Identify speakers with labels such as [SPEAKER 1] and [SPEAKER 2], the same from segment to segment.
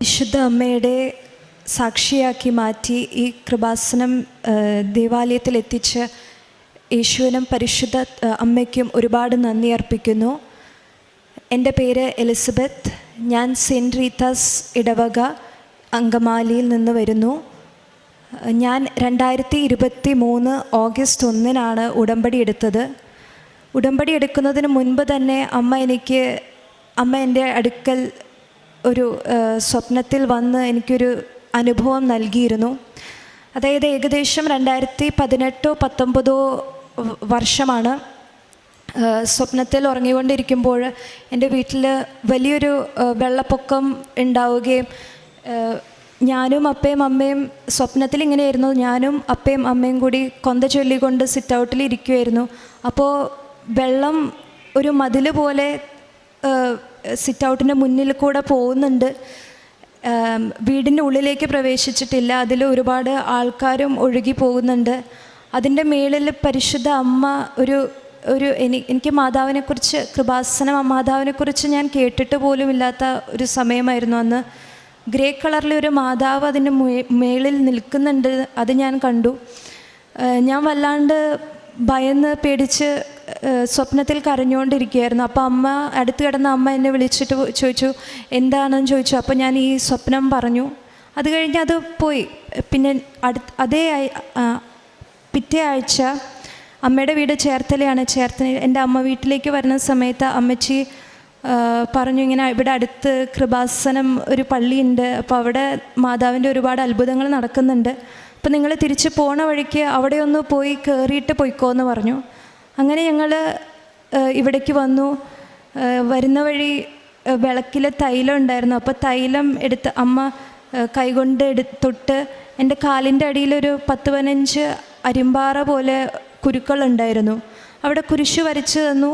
[SPEAKER 1] വിശുദ്ധ അമ്മയുടെ സാക്ഷിയാക്കി മാറ്റി ഈ കൃപാസനം ദേവാലയത്തിൽ എത്തിച്ച് യേശുവിനും പരിശുദ്ധ അമ്മയ്ക്കും ഒരുപാട് നന്ദി അർപ്പിക്കുന്നു. എൻ്റെ പേര് എലിസബത്ത്. ഞാൻ സെൻറ്റ് റീത്താസ് ഇടവക അങ്കമാലിയിൽ നിന്ന് വരുന്നു. ഞാൻ 2023 ഓഗസ്റ്റ് 1 ഉടമ്പടി എടുത്തത്. ഉടമ്പടി എടുക്കുന്നതിന് മുൻപ് തന്നെ അമ്മ എൻ്റെ അടുക്കൽ ഒരു സ്വപ്നത്തിൽ വന്ന് എനിക്കൊരു അനുഭവം നൽകിയിരുന്നു. അതായത് ഏകദേശം 2018-19 വർഷമാണ്. സ്വപ്നത്തിൽ ഉറങ്ങിക്കൊണ്ടിരിക്കുമ്പോൾ എൻ്റെ വീട്ടിൽ വലിയൊരു വെള്ളപ്പൊക്കം ഉണ്ടാവുകയും ഞാനും അപ്പയും അമ്മയും സ്വപ്നത്തിൽ ഇങ്ങനെയായിരുന്നു. ഞാനും അപ്പയും അമ്മയും കൂടി കൊന്ത ചൊല്ലിക്കൊണ്ട് സിറ്റ് ഔട്ടിൽ ഇരിക്കുമായിരുന്നു. അപ്പോൾ വെള്ളം ഒരു മതിൽ പോലെ സിറ്റ് ഔട്ടിൻ്റെ മുന്നിൽ കൂടെ പോകുന്നുണ്ട്. വീടിൻ്റെ ഉള്ളിലേക്ക് പ്രവേശിച്ചിട്ടില്ല. അതിൽ ഒരുപാട് ആൾക്കാരും ഒഴുകി പോകുന്നുണ്ട്. അതിൻ്റെ മേളിൽ പരിശുദ്ധ അമ്മ എനിക്ക് മാതാവിനെക്കുറിച്ച്, കൃപാസനം മാതാവിനെക്കുറിച്ച് ഞാൻ കേട്ടിട്ട് പോലും ഇല്ലാത്ത ഒരു സമയമായിരുന്നു അന്ന്. ഗ്രേ കളറിലൊരു മാതാവ് അതിൻ്റെ മേളിൽ നിൽക്കുന്നുണ്ട്. അത് ഞാൻ കണ്ടു. ഞാൻ വല്ലാണ്ട് ഭയന്ന് പേടിച്ച് സ്വപ്നത്തിൽ കരഞ്ഞുകൊണ്ടിരിക്കുകയായിരുന്നു. അപ്പോൾ അമ്മ അടുത്ത് കിടന്ന അമ്മ എന്നെ വിളിച്ചിട്ട് ചോദിച്ചു, എന്താണെന്ന് ചോദിച്ചു. അപ്പോൾ ഞാൻ ഈ സ്വപ്നം പറഞ്ഞു. അത് കഴിഞ്ഞ് അത് പോയി. പിന്നെ പിറ്റേ ആഴ്ച അമ്മയുടെ വീട് ചേർത്തലയാണ്. എൻ്റെ അമ്മ വീട്ടിലേക്ക് വരുന്ന സമയത്ത് അമ്മച്ചി പറഞ്ഞു, ഇങ്ങനെ ഇവിടെ അടുത്ത് കൃപാസനം ഒരു പള്ളിയുണ്ട്, അപ്പോൾ അവിടെ മാതാവിൻ്റെ ഒരുപാട് അത്ഭുതങ്ങൾ നടക്കുന്നുണ്ട്, അപ്പോൾ നിങ്ങൾ തിരിച്ച് പോണ വഴിക്ക് അവിടെ ഒന്ന് പോയി കയറിയിട്ട് പോയിക്കോ എന്ന് പറഞ്ഞു. അങ്ങനെ ഞങ്ങൾ ഇവിടേക്ക് വന്നു. വരുന്ന വഴി വിളക്കിൽ തൈലം ഉണ്ടായിരുന്നു. അപ്പോൾ തൈലം എടുത്ത് അമ്മ കൈകൊണ്ട് തൊട്ട് എൻ്റെ കാലിൻ്റെ അടിയിലൊരു 10-15 അരിമ്പാറ പോലെ കുരുക്കളുണ്ടായിരുന്നു. അവിടെ കുരിശ് വരച്ച് തന്നു.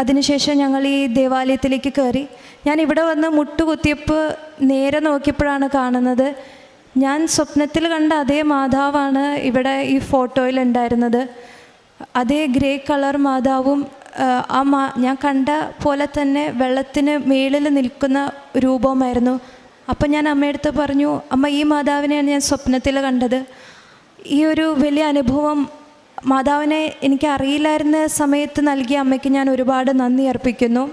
[SPEAKER 1] അതിനുശേഷം ഞങ്ങൾ ഈ ദേവാലയത്തിലേക്ക് കയറി. ഞാൻ ഇവിടെ വന്ന് മുട്ടുകുത്തിയപ്പോൾ നേരെ നോക്കിയപ്പോഴാണ് കാണുന്നത്, ഞാൻ സ്വപ്നത്തിൽ കണ്ട അതേ മാതാവാണ് ഇവിടെ ഈ ഫോട്ടോയിൽ ഉണ്ടായിരുന്നത്. അതേ ഗ്രേ കളർ മാതാവും ഞാൻ കണ്ട പോലെ തന്നെ വെള്ളത്തിന് മേളിൽ നിൽക്കുന്ന രൂപമായിരുന്നു. അപ്പം ഞാൻ അമ്മയടുത്ത് പറഞ്ഞു, അമ്മ, ഈ മാതാവിനെയാണ് ഞാൻ സ്വപ്നത്തിൽ കണ്ടത്. ഈ ഒരു വലിയ അനുഭവം മാതാവിനെ എനിക്ക് അറിയില്ലായിരുന്ന സമയത്ത് നൽകിയ അമ്മയ്ക്ക് ഞാൻ ഒരുപാട് നന്ദി അർപ്പിക്കുന്നു.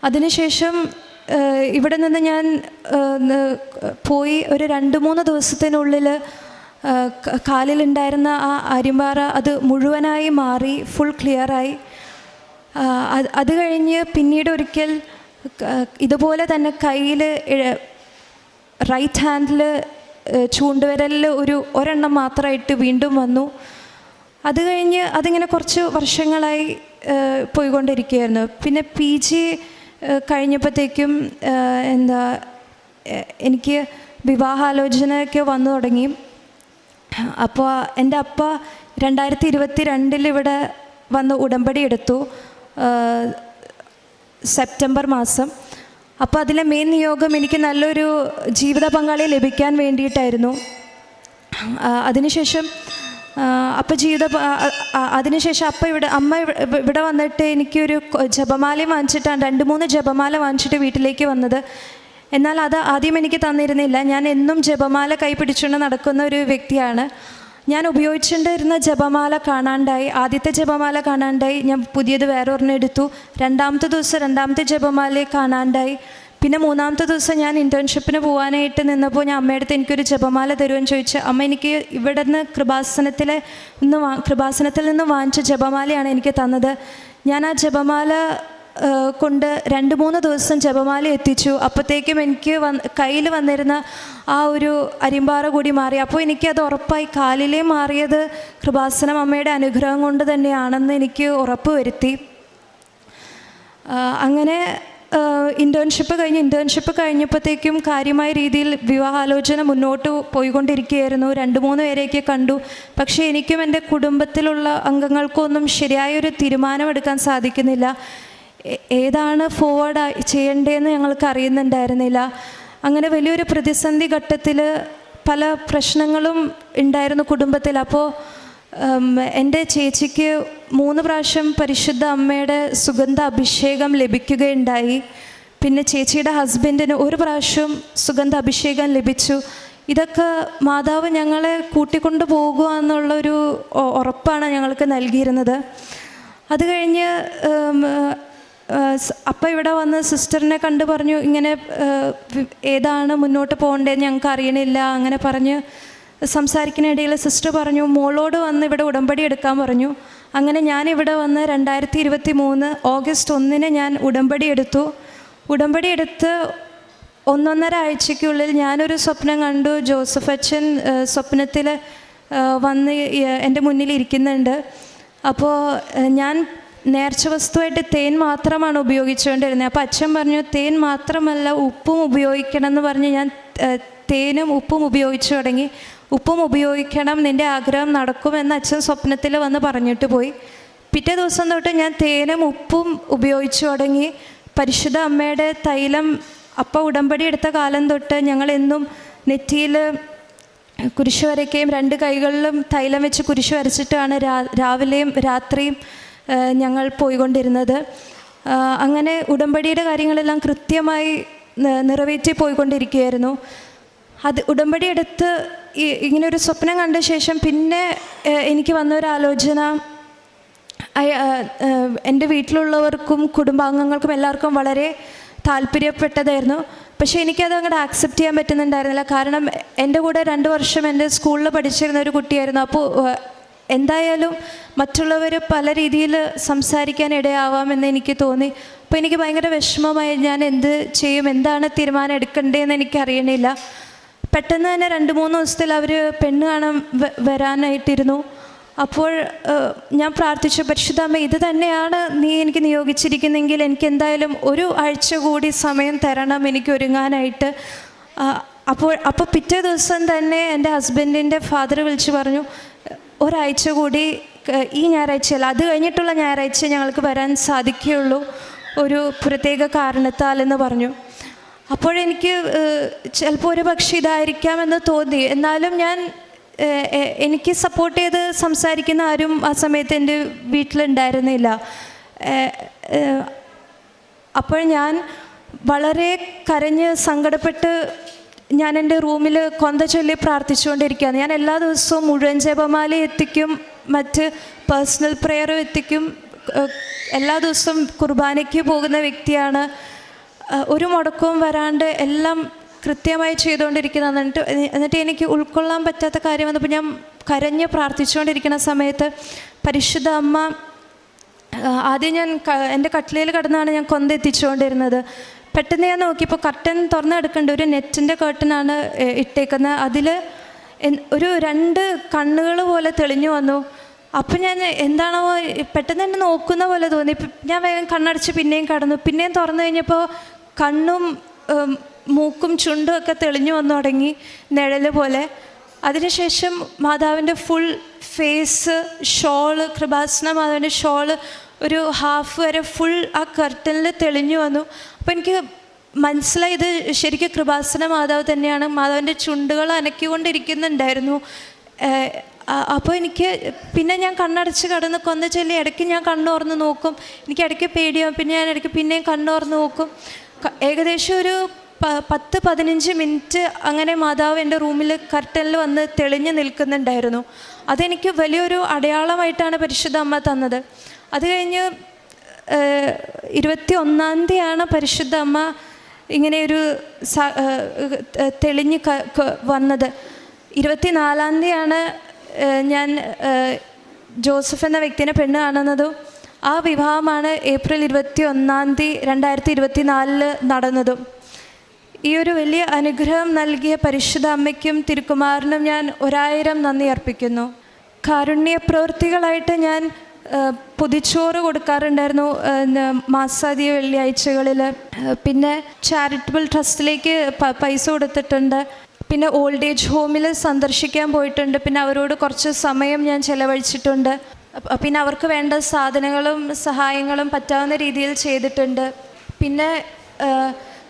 [SPEAKER 1] അതിനുശേഷം ഇവിടെ നിന്ന് ഞാൻ പോയി ഒരു 2-3 ദിവസത്തിനുള്ളിൽ കാലിലുണ്ടായിരുന്ന ആ അരിമ്പാറ അത് മുഴുവനായി മാറി, ഫുൾ ക്ലിയറായി. അത് കഴിഞ്ഞ് പിന്നീട് ഒരിക്കൽ ഇതുപോലെ തന്നെ കയ്യിൽ റൈറ്റ് ഹാൻഡിൽ ചൂണ്ടുവിരലിൽ ഒരെണ്ണം മാത്രമായിട്ട് വീണ്ടും വന്നു. അത് കഴിഞ്ഞ് അതിങ്ങനെ കുറച്ച് വർഷങ്ങളായി പോയിക്കൊണ്ടിരിക്കുകയായിരുന്നു. പിന്നെ PG കഴിഞ്ഞപ്പോഴത്തേക്കും എനിക്ക് വിവാഹാലോചനയൊക്കെ വന്നു തുടങ്ങി. അപ്പോൾ എൻ്റെ അപ്പ 2022 ഇവിടെ വന്ന് ഉടമ്പടി എടുത്തു, സെപ്റ്റംബർ മാസം. അപ്പോൾ അതിലെ മെയിൻ നിയോഗം എനിക്ക് നല്ലൊരു ജീവിത പങ്കാളിയെ ലഭിക്കാൻ വേണ്ടിയിട്ടായിരുന്നു. അതിനുശേഷം അമ്മ ഇവിടെ വന്നിട്ട് എനിക്കൊരു ജപമാല വാങ്ങിച്ചിട്ടാണ്, 2-3 ജപമാല വാങ്ങിച്ചിട്ട് വീട്ടിലേക്ക് വന്നത്. എന്നാൽ അത് ആദ്യം എനിക്ക് തന്നിരുന്നില്ല. ഞാൻ എന്നും ജപമാല കൈ പിടിച്ചുകൊണ്ട് നടക്കുന്ന ഒരു വ്യക്തിയാണ്. ഞാൻ ഉപയോഗിച്ചുകൊണ്ടിരുന്ന ജപമാല കാണാണ്ടായി. ആദ്യത്തെ ജപമാല കാണാണ്ടായി. ഞാൻ പുതിയത് വേറെ ഒരെണ്ണം എടുത്തു. രണ്ടാമത്തെ ദിവസം രണ്ടാമത്തെ ജപമാല കാണാണ്ടായി. പിന്നെ 3-ാമത്തെ ദിവസം ഞാൻ ഇൻറ്റേൺഷിപ്പിന് പോകാനായിട്ട് നിന്നപ്പോൾ ഞാൻ അമ്മയുടെ അടുത്ത് എനിക്കൊരു ജപമാല തരുമെന്ന് ചോദിച്ചു. അമ്മ, എനിക്ക് ഇവിടെ നിന്ന് കൃപാസനത്തിൽ നിന്ന് വാങ്ങിച്ച ജപമാലയാണ് എനിക്ക് തന്നത്. ഞാൻ ആ ജപമാല കൊണ്ട് 2-3 ദിവസം ജപമാല എത്തിച്ചു. അപ്പോഴത്തേക്കും എനിക്ക് കയ്യിൽ വന്നിരുന്ന ആ ഒരു അരിമ്പാറ കൂടി മാറി. അപ്പോൾ എനിക്കത് ഉറപ്പായി, കാലിലേ മാറിയത് കൃപാസനം അമ്മയുടെ അനുഗ്രഹം കൊണ്ട് തന്നെയാണെന്ന് എനിക്ക് ഉറപ്പ് വരുത്തി. അങ്ങനെ ഇൻറ്റേൺഷിപ്പ് കഴിഞ്ഞപ്പോഴത്തേക്കും കാര്യമായ രീതിയിൽ വിവാഹാലോചന മുന്നോട്ട് പോയിക്കൊണ്ടിരിക്കുകയായിരുന്നു. 2-3 പേരെയൊക്കെ കണ്ടു. പക്ഷേ എനിക്കും എൻ്റെ കുടുംബത്തിലുള്ള അംഗങ്ങൾക്കൊന്നും ശരിയായൊരു തീരുമാനമെടുക്കാൻ സാധിക്കുന്നില്ല. ഏതാണ് ഫോർവേഡ് ചെയ്യേണ്ടതെന്ന് ഞങ്ങൾക്ക് അറിയുന്നുണ്ടായിരുന്നില്ല. അങ്ങനെ വലിയൊരു പ്രതിസന്ധി ഘട്ടത്തിൽ പല പ്രശ്നങ്ങളും ഉണ്ടായിരുന്നു കുടുംബത്തിൽ. അപ്പോൾ എൻ്റെ ചേച്ചിക്ക് 3 പ്രാവശ്യം പരിശുദ്ധ അമ്മയുടെ സുഗന്ധ അഭിഷേകം ലഭിക്കുകയുണ്ടായി. പിന്നെ ചേച്ചിയുടെ ഹസ്ബൻഡിന് ഒരു പ്രാവശ്യം സുഗന്ധ അഭിഷേകം ലഭിച്ചു. ഇതൊക്കെ മാതാവ് ഞങ്ങളെ കൂട്ടിക്കൊണ്ടു പോകുക എന്നുള്ളൊരു ഉറപ്പാണ് ഞങ്ങൾക്ക് നൽകിയിരുന്നത്. അത് കഴിഞ്ഞ് അപ്പം ഇവിടെ വന്ന് സിസ്റ്ററിനെ കണ്ടു പറഞ്ഞു, ഇങ്ങനെ ഏതാണ് മുന്നോട്ട് പോകേണ്ടത് ഞങ്ങൾക്ക് അറിയണില്ല. അങ്ങനെ പറഞ്ഞ് സംസാരിക്കുന്നതിനിടയിൽ സിസ്റ്റർ പറഞ്ഞു മോളോട് വന്ന് ഇവിടെ ഉടമ്പടി എടുക്കാൻ പറഞ്ഞു. അങ്ങനെ ഞാനിവിടെ വന്ന് 2023 ഓഗസ്റ്റ് 1 ഞാൻ ഉടമ്പടി എടുത്തു. ഉടമ്പടി എടുത്ത് 1.5 ആഴ്ചയ്ക്കുള്ളിൽ ഞാനൊരു സ്വപ്നം കണ്ടു. ജോസഫ് അച്ഛൻ സ്വപ്നത്തിൽ വന്ന് എൻ്റെ മുന്നിൽ ഇരിക്കുന്നുണ്ട്. അപ്പോൾ ഞാൻ നേർച്ച വസ്തുവായിട്ട് തേൻ മാത്രമാണ് ഉപയോഗിച്ചുകൊണ്ടിരുന്നത്. അപ്പോൾ അച്ഛൻ പറഞ്ഞു തേൻ മാത്രമല്ല ഉപ്പും ഉപയോഗിക്കണം എന്ന് പറഞ്ഞ് ഞാൻ തേനും ഉപ്പും ഉപയോഗിച്ചു തുടങ്ങി. ഉപ്പും ഉപയോഗിക്കണം, നിൻ്റെ ആഗ്രഹം നടക്കുമെന്ന് അച്ഛൻ സ്വപ്നത്തിൽ വന്ന് പറഞ്ഞിട്ട് പോയി. പിറ്റേ ദിവസം തൊട്ട് ഞാൻ തേനും ഉപ്പും ഉപയോഗിച്ചു തുടങ്ങി. പരിശുദ്ധ അമ്മയുടെ തൈലം അപ്പം ഉടമ്പടി എടുത്ത കാലം തൊട്ട് ഞങ്ങളെന്നും നെറ്റിയിൽ കുരിശ് വരയ്ക്കുകയും 2 കൈകളിലും തൈലം വെച്ച് കുരിശ് വരച്ചിട്ടാണ് രാവിലെയും രാത്രിയും ഞങ്ങൾ പോയിക്കൊണ്ടിരുന്നത്. അങ്ങനെ ഉടമ്പടിയുടെ കാര്യങ്ങളെല്ലാം കൃത്യമായി നിറവേറ്റി പോയിക്കൊണ്ടിരിക്കുകയായിരുന്നു. അത് ഉടമ്പടി എടുത്ത് ഇങ്ങനൊരു സ്വപ്നം കണ്ട ശേഷം പിന്നെ എനിക്ക് വന്നൊരാലോചന, എൻ്റെ വീട്ടിലുള്ളവർക്കും കുടുംബാംഗങ്ങൾക്കും എല്ലാവർക്കും വളരെ താല്പര്യപ്പെട്ടതായിരുന്നു. പക്ഷേ എനിക്കത് അങ്ങോട്ട് ആക്സെപ്റ്റ് ചെയ്യാൻ പറ്റുന്നുണ്ടായിരുന്നില്ല. കാരണം എൻ്റെ കൂടെ 2 വർഷം എൻ്റെ സ്കൂളിൽ പഠിച്ചിരുന്ന ഒരു കുട്ടിയായിരുന്നു. അപ്പോൾ എന്തായാലും മറ്റുള്ളവർ പല രീതിയിൽ സംസാരിക്കാൻ ഇടയാവാമെന്ന് എനിക്ക് തോന്നി. അപ്പോൾ എനിക്ക് ഭയങ്കര വിഷമമായി. ഞാൻ എന്ത് ചെയ്യും, എന്താണ് തീരുമാനം എടുക്കേണ്ടതെന്ന് എനിക്കറിയണില്ല. പെട്ടെന്ന് തന്നെ 2-3 ദിവസത്തിൽ അവർ പെണ്ണ് കാണാൻ വരാനായിട്ടിരുന്നു. അപ്പോൾ ഞാൻ പ്രാർത്ഥിച്ചു, പരിശുദ്ധ അമ്മ ഇത് തന്നെയാണ് നീ എനിക്ക് നിയോഗിച്ചിരിക്കുന്നെങ്കിൽ എനിക്ക് എന്തായാലും 1 ആഴ്ച കൂടി സമയം തരണം എനിക്ക് ഒരുങ്ങാനായിട്ട്. അപ്പോൾ പിറ്റേ ദിവസം തന്നെ എൻ്റെ ഹസ്ബൻഡിൻ്റെ ഫാദർ വിളിച്ച് പറഞ്ഞു, 1 ആഴ്ച കൂടി, ഈ ഞായറാഴ്ചയല്ല അത് കഴിഞ്ഞിട്ടുള്ള ഞായറാഴ്ച ഞങ്ങൾക്ക് വരാൻ സാധിക്കുകയുള്ളൂ ഒരു പ്രത്യേക കാരണത്താൽ എന്ന് പറഞ്ഞു. അപ്പോഴെനിക്ക് ചിലപ്പോൾ ഒരു പക്ഷേ ഇതായിരിക്കാമെന്ന് തോന്നി. എന്നാലും ഞാൻ എനിക്ക് സപ്പോർട്ട് ചെയ്ത് സംസാരിക്കുന്ന ആരും ആ സമയത്ത് എൻ്റെ വീട്ടിലുണ്ടായിരുന്നില്ല. അപ്പോൾ ഞാൻ വളരെ കരഞ്ഞ് സങ്കടപ്പെട്ട് ഞാൻ എൻ്റെ റൂമിൽ കൊന്ത ചൊല്ലി പ്രാർത്ഥിച്ചുകൊണ്ടിരിക്കുകയാണ്. ഞാൻ എല്ലാ ദിവസവും മുഴുവൻ ജപമാല എത്തിക്കും, മറ്റ് പേഴ്സണൽ പ്രയറും എത്തിക്കും. എല്ലാ ദിവസവും കുർബാനയ്ക്ക് പോകുന്ന വ്യക്തിയാണ്. ഒരു മുടക്കവും വരാണ്ട് എല്ലാം കൃത്യമായി ചെയ്തുകൊണ്ടിരിക്കുന്നത്. എന്നിട്ട് എനിക്ക് ഉൾക്കൊള്ളാൻ പറ്റാത്ത കാര്യം വന്നപ്പോൾ ഞാൻ കരഞ്ഞ് പ്രാർത്ഥിച്ചുകൊണ്ടിരിക്കുന്ന സമയത്ത് പരിശുദ്ധ അമ്മ, ആദ്യം ഞാൻ എൻ്റെ കട്ടിലയിൽ കിടന്നാണ് ഞാൻ കൊന്ത എത്തിച്ചുകൊണ്ടിരുന്നത്. പെട്ടെന്ന് ഞാൻ നോക്കിയപ്പോൾ കർട്ടൻ തുറന്ന് കിടക്കേണ്ട ഒരു നെറ്റിൻ്റെ കർട്ടനാണ് ഇട്ടേക്കുന്നത്. അതിൽ ഒരു 2 കണ്ണുകൾ പോലെ തെളിഞ്ഞു വന്നു. അപ്പം ഞാൻ എന്താണോ പെട്ടെന്ന് തന്നെ നോക്കുന്ന പോലെ തോന്നി. ഞാൻ വേഗം കണ്ണടച്ച് പിന്നെയും കടന്നു. പിന്നെയും തുറന്നു കഴിഞ്ഞപ്പോൾ കണ്ണും മൂക്കും ചുണ്ടും ഒക്കെ തെളിഞ്ഞു വന്നു തുടങ്ങി, നിഴൽ പോലെ. അതിനുശേഷം മാതാവിൻ്റെ ഫുൾ ഫേസ്, ഷോള്, കൃപാസന മാതാവിൻ്റെ ഷോള് ഒരു ഹാഫ് വരെ ഫുൾ ആ കർട്ടനിൽ തെളിഞ്ഞു വന്നു. അപ്പോൾ എനിക്ക് മനസ്സിലായി ഇത് ശരിക്കും കൃപാസന മാതാവ് തന്നെയാണ്. മാതാവിൻ്റെ ചുണ്ടുകൾ അനക്കിക്കൊണ്ടിരിക്കുന്നുണ്ടായിരുന്നു. അപ്പോൾ എനിക്ക് പിന്നെ ഞാൻ കണ്ണടച്ച് കടന്ന് കൊന്ന ചൊല്ലി ഇടയ്ക്ക് ഞാൻ കണ്ണുറന്ന് നോക്കും. എനിക്ക് ഇടയ്ക്ക് പേടിയാവും. പിന്നെ ഞാൻ ഇടയ്ക്ക് പിന്നെയും കണ്ണുറന്ന് നോക്കും. ഏകദേശം ഒരു 10-15 മിനിറ്റ് അങ്ങനെ മാതാവ് എൻ്റെ റൂമിൽ കർട്ടനിൽ വന്ന് തെളിഞ്ഞ് നിൽക്കുന്നുണ്ടായിരുന്നു. അതെനിക്ക് വലിയൊരു അടയാളമായിട്ടാണ് പരിശുദ്ധ അമ്മ തന്നത്. അത് കഴിഞ്ഞ് 21-ാം തീയതിയാണ് പരിശുദ്ധ അമ്മ ഇങ്ങനെയൊരു തെളിഞ്ഞ് വന്നത്. 24-ാം തീയതിയാണ് ഞാൻ ജോസഫ് എന്ന വ്യക്തിനെ പെണ്ണ് കാണുന്നതും. ആ വിവാഹമാണ് ഏപ്രിൽ 21-ാം തീയതി 2024 നടന്നതും. ഈ ഒരു വലിയ അനുഗ്രഹം നൽകിയ പരിശുദ്ധ അമ്മയ്ക്കും തിരുക്കുമാരനും ഞാൻ 1000 നന്ദി അർപ്പിക്കുന്നു. കാരുണ്യ പ്രവൃത്തികളായിട്ട് ഞാൻ പൊതിച്ചോറ് കൊടുക്കാറുണ്ടായിരുന്നു മാസാദിയ വെള്ളിയാഴ്ചകളിൽ. പിന്നെ ചാരിറ്റബിൾ ട്രസ്റ്റിലേക്ക് പൈസ കൊടുത്തിട്ടുണ്ട്. പിന്നെ ഓൾഡ് ഏജ് ഹോമിൽ സന്ദർശിക്കാൻ പോയിട്ടുണ്ട്. പിന്നെ അവരോട് കുറച്ച് സമയം ഞാൻ ചിലവഴിച്ചിട്ടുണ്ട്. പിന്നെ അവർക്ക് വേണ്ട സാധനങ്ങളും സഹായങ്ങളും പറ്റാവുന്ന രീതിയിൽ ചെയ്തിട്ടുണ്ട്. പിന്നെ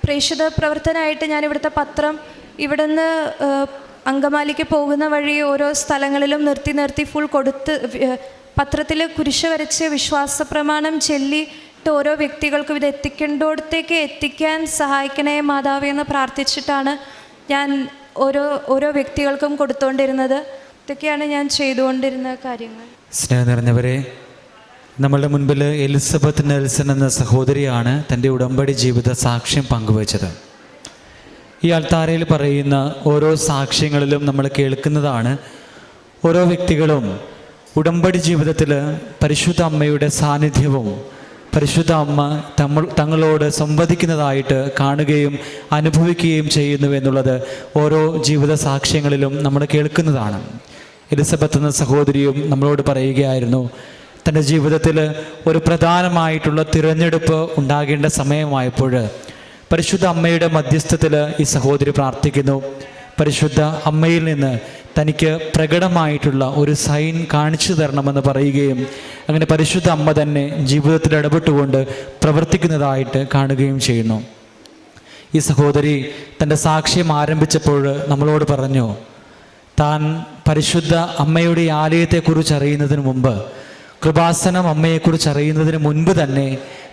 [SPEAKER 1] പ്രേക്ഷിത പ്രവർത്തനമായിട്ട് ഞാൻ ഇവിടുത്തെ പത്രം ഇവിടുന്ന് അങ്കമാലിക്ക് പോകുന്ന വഴി ഓരോ സ്ഥലങ്ങളിലും നിർത്തി ഫുൾ കൊടുത്ത് പത്രത്തിൽ കുരിശ് വരച്ച് വിശ്വാസ പ്രമാണം ചൊല്ലി ഓരോ വ്യക്തികൾക്കും ഇത് എത്തിക്കേണ്ടോടത്തേക്ക് എത്തിക്കാൻ സഹായിക്കണേ മാതാവേ എന്ന് പ്രാർത്ഥിച്ചിട്ടാണ് ഞാൻ ഓരോ വ്യക്തികൾക്കും കൊടുത്തുകൊണ്ടിരുന്നത്. ഇതൊക്കെയാണ് ഞാൻ ചെയ്തുകൊണ്ടിരുന്ന കാര്യങ്ങൾ.
[SPEAKER 2] സ്നേഹം നിറഞ്ഞവരെ, നമ്മളുടെ മുൻപിൽ എലിസബത്ത് നെൽസൺ എന്ന സഹോദരിയാണ് തൻ്റെ ഉടമ്പടി ജീവിത സാക്ഷ്യം പങ്കുവച്ചത്. ഈ അൾത്താരയിൽ പറയുന്ന ഓരോ സാക്ഷ്യങ്ങളിലും നമ്മൾ കേൾക്കുന്നതാണ് ഓരോ വ്യക്തികളും ഉടമ്പടി ജീവിതത്തിൽ പരിശുദ്ധ അമ്മയുടെ സാന്നിധ്യവും പരിശുദ്ധ അമ്മ തങ്ങളോട് സംവദിക്കുന്നതായിട്ട് കാണുകയും അനുഭവിക്കുകയും ചെയ്യുന്നു എന്നുള്ളത് ഓരോ ജീവിത സാക്ഷ്യങ്ങളിലും നമ്മൾ കേൾക്കുന്നതാണ്. എലിസബത്ത് എന്ന സഹോദരിയും നമ്മളോട് പറയുകയായിരുന്നു, തൻ്റെ ജീവിതത്തിൽ ഒരു പ്രധാനമായിട്ടുള്ള തിരഞ്ഞെടുപ്പ് ഉണ്ടാകേണ്ട സമയമായപ്പോൾ പരിശുദ്ധ അമ്മയുടെ മധ്യസ്ഥത്തിൽ ഈ സഹോദരി പ്രാർത്ഥിക്കുന്നു. പരിശുദ്ധ അമ്മയിൽ നിന്ന് തനിക്ക് പ്രകടമായിട്ടുള്ള ഒരു സൈൻ കാണിച്ചു തരണമെന്ന് പറയുകയും അങ്ങനെ പരിശുദ്ധ അമ്മ തന്നെ ജീവിതത്തിൽ ഇടപെട്ടുകൊണ്ട് പ്രവർത്തിക്കുന്നതായിട്ട് കാണുകയും ചെയ്യുന്നു. ഈ സഹോദരി തൻ്റെ സാക്ഷ്യം ആരംഭിച്ചപ്പോൾ നമ്മളോട് പറഞ്ഞു, താൻ പരിശുദ്ധ അമ്മയുടെ ആലയത്തെക്കുറിച്ച് അറിയുന്നതിന് മുമ്പ്, കൃപാസനം അമ്മയെക്കുറിച്ച് അറിയുന്നതിന് മുൻപ് തന്നെ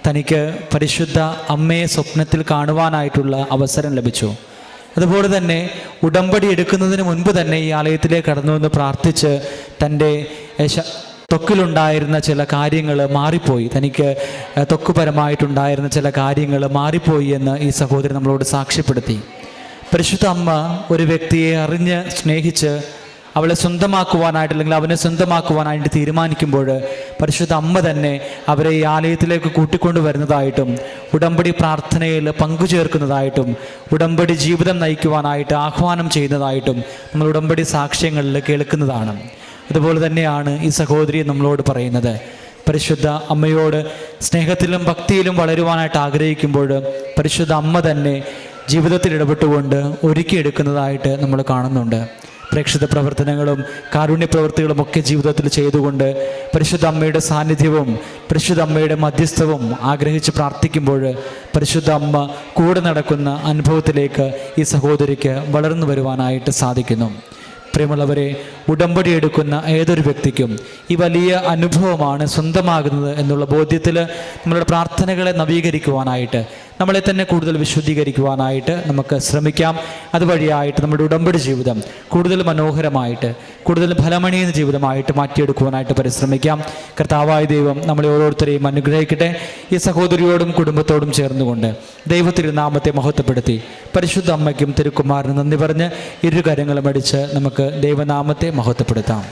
[SPEAKER 2] തനിക്ക് പരിശുദ്ധ അമ്മയെ സ്വപ്നത്തിൽ കാണുവാനായിട്ടുള്ള അവസരം ലഭിച്ചു. അതുപോലെ തന്നെ ഉടമ്പടി എടുക്കുന്നതിന് മുൻപ് തന്നെ ഈ ആലയത്തിലേക്ക് കടന്നുവന്ന് പ്രാർത്ഥിച്ച് തൻ്റെ ത്വക്കിലുണ്ടായിരുന്ന ചില കാര്യങ്ങൾ മാറിപ്പോയി, തനിക്ക് ത്വക്കുപരമായിട്ടുണ്ടായിരുന്ന ചില കാര്യങ്ങൾ മാറിപ്പോയി എന്ന് ഈ സഹോദരി നമ്മളോട് സാക്ഷ്യപ്പെടുത്തി. പരിശുദ്ധ അമ്മ ഒരു വ്യക്തിയെ അറിഞ്ഞ് സ്നേഹിച്ച് അവളെ സ്വന്തമാക്കുവാനായിട്ട് അല്ലെങ്കിൽ അവനെ സ്വന്തമാക്കുവാനായിട്ട് തീരുമാനിക്കുമ്പോൾ പരിശുദ്ധ അമ്മ തന്നെ അവരെ ഈ ആലയത്തിലേക്ക് കൂട്ടിക്കൊണ്ടുവരുന്നതായിട്ടും ഉടമ്പടി പ്രാർത്ഥനയിൽ പങ്കുചേർക്കുന്നതായിട്ടും ഉടമ്പടി ജീവിതം നയിക്കുവാനായിട്ട് ആഹ്വാനം ചെയ്യുന്നതായിട്ടും നമ്മൾ ഉടമ്പടി സാക്ഷ്യങ്ങളിൽ കേൾക്കുന്നതാണ്. അതുപോലെ തന്നെയാണ് ഈ സഹോദരി നമ്മളോട് പറയുന്നത്, പരിശുദ്ധ അമ്മയോട് സ്നേഹത്തിലും ഭക്തിയിലും വളരുവാനായിട്ട് ആഗ്രഹിക്കുമ്പോൾ പരിശുദ്ധ അമ്മ തന്നെ ജീവിതത്തിൽ ഇടപെട്ടുകൊണ്ട് ഒരുക്കിയെടുക്കുന്നതായിട്ട് നമ്മൾ കാണുന്നുണ്ട്. പ്രേക്ഷിത പ്രവർത്തനങ്ങളും കാരുണ്യ പ്രവൃത്തികളും ഒക്കെ ജീവിതത്തിൽ ചെയ്തുകൊണ്ട് പരിശുദ്ധ അമ്മയുടെ സാന്നിധ്യവും പരിശുദ്ധ അമ്മയുടെ മധ്യസ്ഥവും ആഗ്രഹിച്ച് പ്രാർത്ഥിക്കുമ്പോൾ പരിശുദ്ധ അമ്മ കൂടെ നടക്കുന്ന അനുഭവത്തിലേക്ക് ഈ സഹോദരിക്ക് വളർന്നു വരുവാനായിട്ട് സാധിക്കുന്നു. പ്രിയമുള്ളവരെ, ഉടമ്പടി എടുക്കുന്ന ഏതൊരു വ്യക്തിക്കും ഈ വലിയ അനുഭവമാണ് സ്വന്തമാകുന്നത് എന്നുള്ള ബോധ്യത്തിൽ നമ്മളുടെ പ്രാർത്ഥനകളെ നവീകരിക്കുവാനായിട്ട്, നമ്മളെ തന്നെ കൂടുതൽ വിശുദ്ധീകരിക്കുവാനായിട്ട് നമുക്ക് ശ്രമിക്കാം. അതുവഴിയായിട്ട് നമ്മുടെ ഉടമ്പടി ജീവിതം കൂടുതൽ മനോഹരമായിട്ട്, കൂടുതൽ ഫലമണിയുന്ന ജീവിതമായിട്ട് മാറ്റിയെടുക്കുവാനായിട്ട് പരിശ്രമിക്കാം. കർത്താവായ ദൈവം നമ്മളെ ഓരോരുത്തരെയും അനുഗ്രഹിക്കട്ടെ. ഈ സഹോദരിയോടും കുടുംബത്തോടും ചേർന്നുകൊണ്ട് ദൈവത്തിരുനാമത്തെ മഹത്വപ്പെടുത്തി പരിശുദ്ധ അമ്മയ്ക്കും തിരുക്കുമാരനും നന്ദി പറഞ്ഞ് ഇരുകരങ്ങളും അടിച്ച് നമുക്ക് ദൈവനാമത്തെ മഹത്വപ്പെടുത്താം.